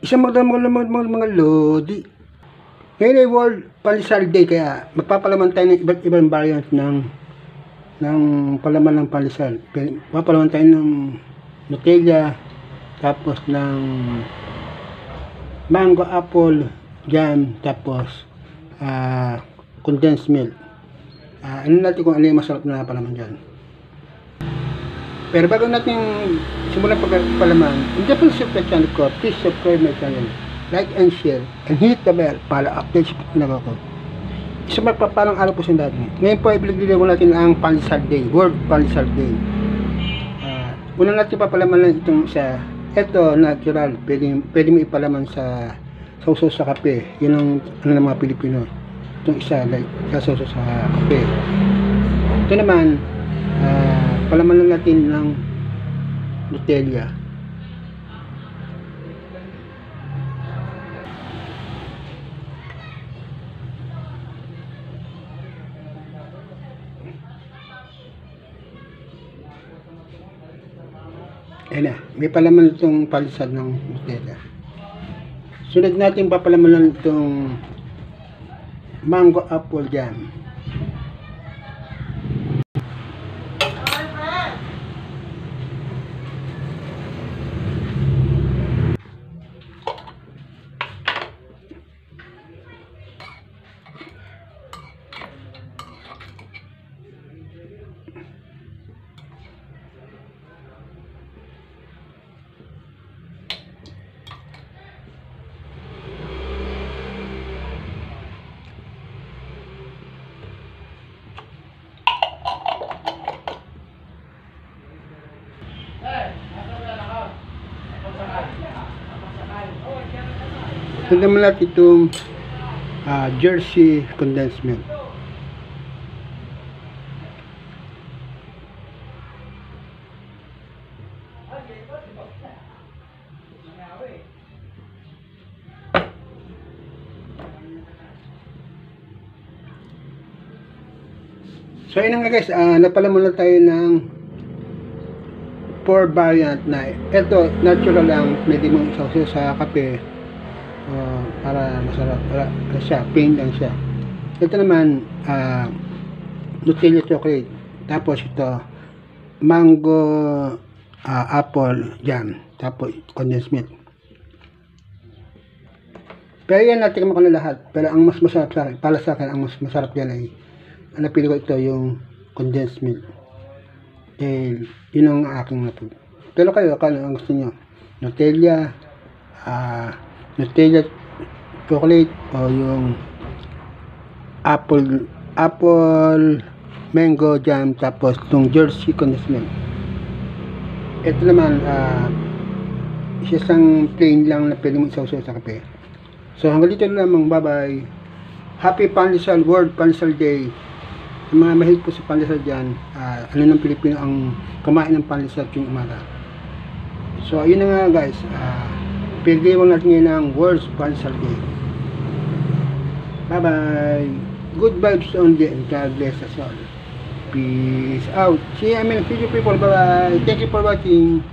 Isang mga lodi. Ngayon ay World Pandesal Day, kaya magpapalaman tayo ng iba't ibang variant ng palaman ng pandesal. Papalaman tayo ng Nutella, tapos ng mango apple jam, tapos condensed milk. Ano natin kung ano yung masarap na palaman dyan. Pero bago natin simulan pagpapalaman, hindi po subscribe sa channel ko, please subscribe my channel, like and share, and hit the bell para update sa pagkinaga ko. Isa magpapalang araw po sa dati. Ngayon po ay pinagdiliwan natin ang Pandesal Day, World Pandesal Day. Una natin papalaman lang itong isa. Ito, natural, pwede mo ipalaman sa sausaw sa kape. Yun ang ano ng mga Pilipino. Itong isa, like, sausaw sa kape. Ito naman, palaman lang natin ng Nutella. Ayan na, may palaman itong pandesal ng Nutella. Sunod natin papalaman lang itong mango apple jam. Ito naman natin itong Jersey condensed milk. So yun nga guys, napalaman na tayo ng 4 variant na. Ito, natural lang, pwede mong isawsaw sa kape. Para masarap, para siya, plain lang siya. Ito naman, Nutella chocolate. Tapos ito, mango apple jam. Tapos condensed milk. Pero yan, natin ko na lahat. Pero ang mas masarap sa akin, para sa akin, ang mas masarap yan ay, napili ko ito, yung condensed milk. Yun ang aking napili. Pero kayo, kano ang gusto nyo? Nutella, Nutella chocolate o yung apple mango jam, tapos itong Jersey condensed milk. Ito naman isang plain lang na pwede mo isawsaw sa kape. So hanggang dito lamang, bye bye. Happy Pandesal, World Pandesal Day. Yung mga mahilig po sa pandesal dyan, ano ng Pilipino ang kumain ng pandesal tuwing umaga. So yun na nga guys, pinagdiwang natin ngayon ang World Pandesal Day. Bye bye. Good vibes only and God bless us all. Peace out. See you in the future people. Bye bye. Thank you for watching.